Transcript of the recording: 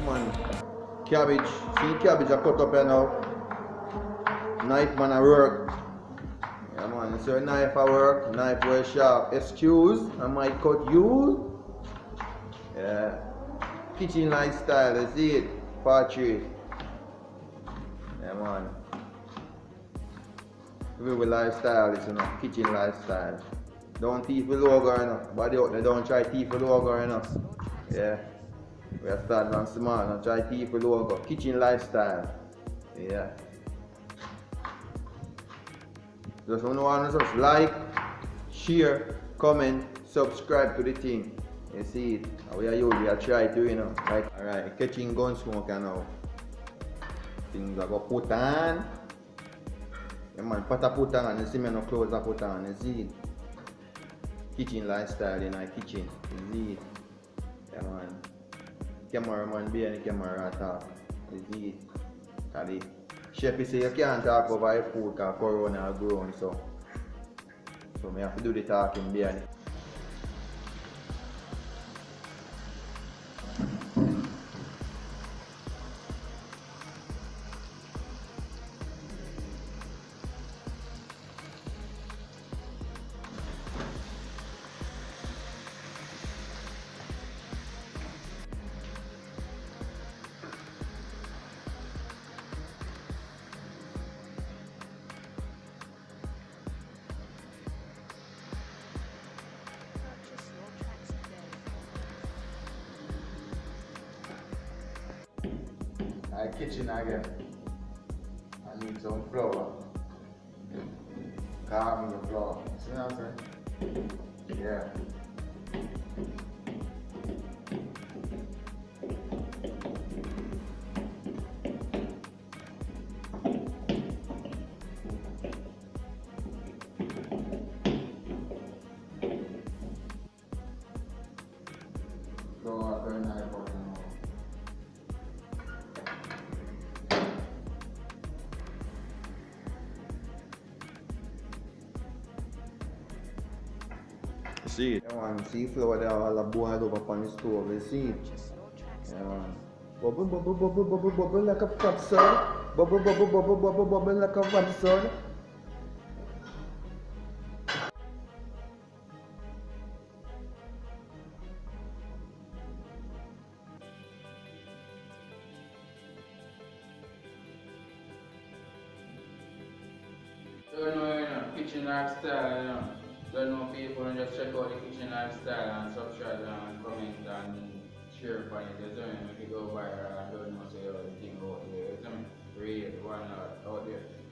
man. Cabbage. See cabbage I cut up here now. Knife man I work. Yeah man, so knife I work, knife very sharp. Excuse, I might cut you. Yeah. Kitchen lifestyle, you see it? Part 3. Yeah man. Real lifestyle is, you know, kitchen lifestyle. Don't thief the logo, you know. Body out there, don't try thief the logo, you know. Yeah. We are starting from small, don't try thief the logo. Kitchen lifestyle. Yeah. Just want to just like, share, comment, subscribe to the thing. You see it? We are usually try to, you know. Like, alright, catching gun smoke now. Things I go put on. Yeah man, put on, you see me no clothes I put on, you see it? Kitchen lifestyle in our kitchen, you see it? Yeah man. Cameraman be and the camera talk, you see it? Cause the chef say you can't talk over your food because corona are growing, so me have to do the talking behind it. Kitchen again. I need some flour. Calm the flour. See what I'm saying? Yeah. Flour very nice. See it? Yeah man, see flour there all boiled up upon the stove, you see it? Yeah man. Bubble, bubble, bubble, bubble, bubble like a fat son. Bubble, bubble, bubble, bubble, bubble like a fat son. Don't know, you know, kitchen lifestyle, you know. Don't know people and just check out the kitchen lifestyle and subscribe and comment and share upon it. You know, if you go viral and don't know say all the thing out there, you know, real one out there.